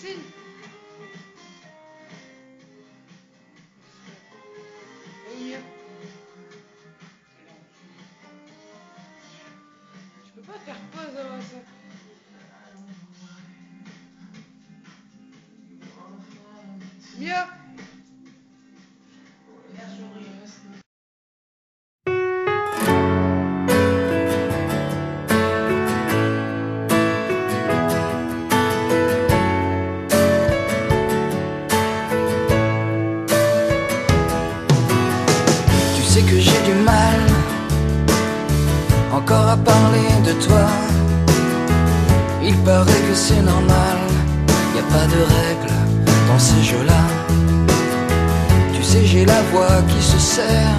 Maxine. Mia. Tu peux pas faire pause avant ça. Mia. Que j'ai du mal encore à parler de toi. Il paraît que c'est normal, y a pas de règles dans ces jeux-là. Tu sais, j'ai la voix qui se serre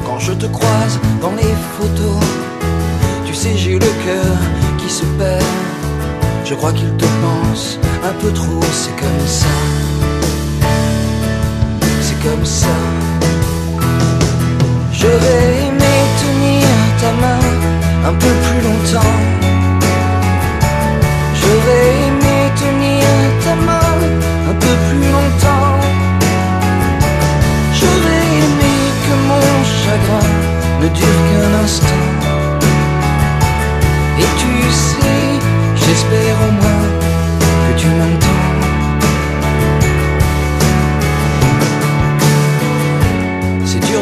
quand je te croise dans les photos. Tu sais, j'ai le cœur qui se perd. Je crois qu'il te pense un peu trop, c'est comme ça. C'est comme ça. J'aurais aimé tenir ta main un peu plus longtemps. J'aurais aimé tenir ta main un peu plus longtemps. J'aurais aimé que mon chagrin ne dure qu'un instant. Et tu sais, j'espère au moins que tu m'entends.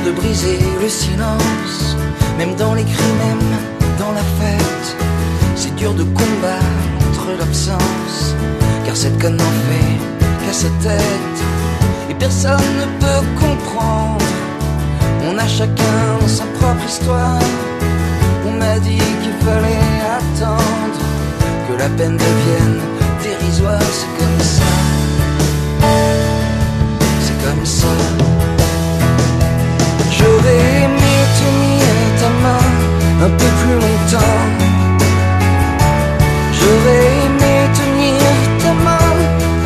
De briser le silence, même dans les cris, même dans la fête. C'est dur de combattre l'absence, car cette conne n'en fait qu'à sa tête. Et personne ne peut comprendre, on a chacun sa propre histoire. On m'a dit qu'il fallait attendre que la peine devienne dérisoire. C'est comme ça, c'est comme ça. J'aurais aimé tenir ta main un peu plus longtemps. J'aurais aimé tenir ta main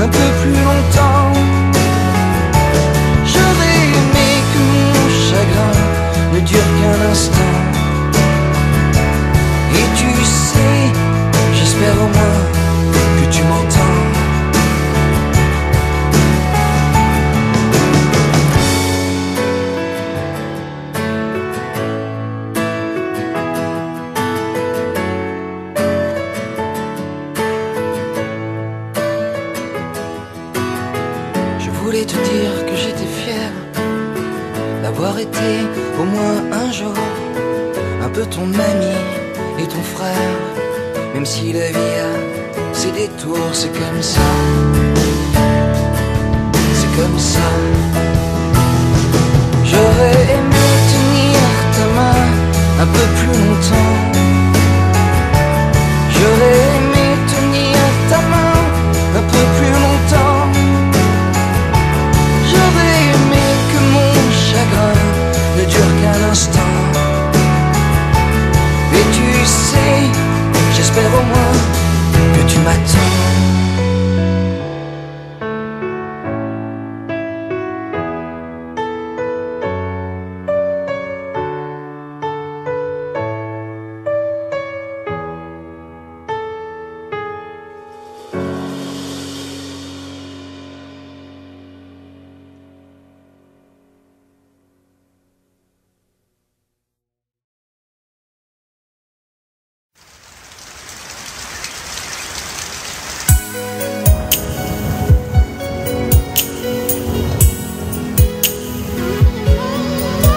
un peu plus longtemps. J'aurais aimé que mon chagrin ne dure qu'un instant. Et tu sais, j'espère au moins que tu m'entends. Je voulais te dire que j'étais fier d'avoir été au moins un jour un peu ton ami et ton frère. Même si la vie a ses détours, c'est comme ça. C'est comme ça. J'aurais aimé tenir ta main un peu plus longtemps. J'aurais aimé tenir ta main un peu plus longtemps. J'aurais aimé que mon chagrin ne dure qu'un instant. Et tu sais, j'espère au moins que tu m'attends.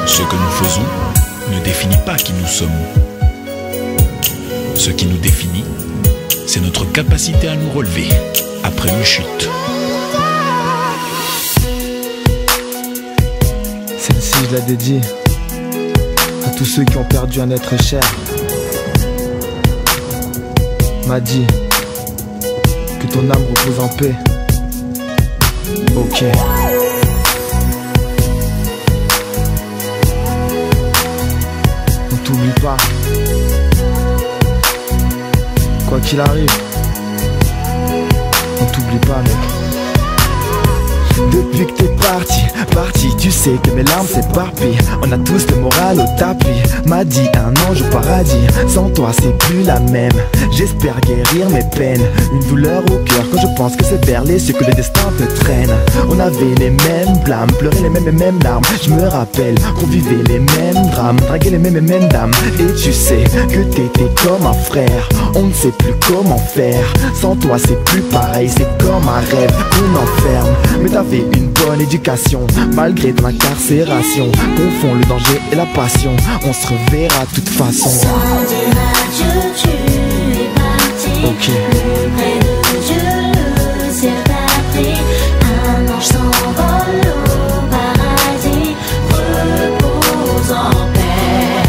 Ce que nous faisons ne définit pas qui nous sommes. Ce qui nous définit, c'est notre capacité à nous relever après une chute. Celle-ci, je la dédie à tous ceux qui ont perdu un être cher. M'a dit que ton âme repose en paix. Ok. On t'oublie pas. Quoi qu'il arrive, on t'oublie pas, mec. Depuis depuis que t'es parti, tu sais que mes larmes s'éparpillent. On a tous le moral au tapis. M'a dit un ange au paradis. Sans toi c'est plus la même. J'espère guérir mes peines. Une douleur au cœur quand je pense que c'est vers les cieux que le destin te traîne. On avait les mêmes blâmes, pleurait les mêmes larmes. Je me rappelle qu'on vivait les mêmes drames, draguait les mêmes dames. Et tu sais que t'étais comme un frère. On ne sait plus comment faire. Sans toi c'est plus pareil, c'est comme un rêve qu'on enferme. Mais t'avais une bonne éducation, malgré ton incarcération. Confond le danger et la passion, on se reverra de toute façon. Sans dire adieu, tu es parti. Ok. Plus près de Dieu, le ciel t'a pris. Un ange s'envole au paradis. Repose en paix.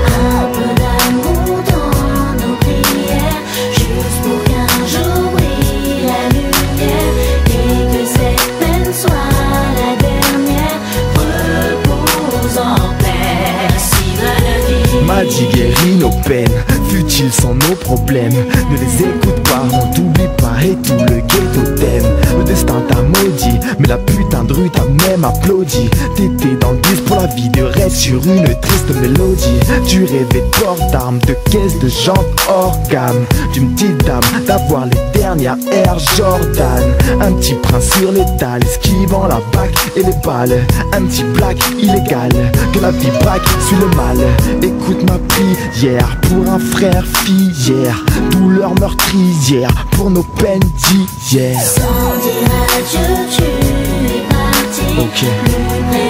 Un peu d'amour dans nos prières, juste pour qu'un jour brille la lumière. Et que cette peine soit la dernière. Repose en paix. Si va la vie. M'a dit guéris nos peines, fut-il sans nos problèmes. Ne les écoute pas, on t'oublie pas et tout le ghetto t'aime. Le destin t'a maudit, mais la putain de rue t'a même applaudi. T'étais dans le bus pour la vie de rêve sur une triste mélodie. Tu rêvais de port d'armes, de caisses de jantes hors gamme, d'une petite dame, d'avoir les dernières Air Jordan. Un petit prince sur l'étal, esquivant la bac et les balles. Un petit black illégal, que la vie braque, suit le mal. Écoute ma prière pour un frère fillère, douleur meurtrière pour nos peines d'hier. Sans dire adieu, tu es parti. Ok. Plus près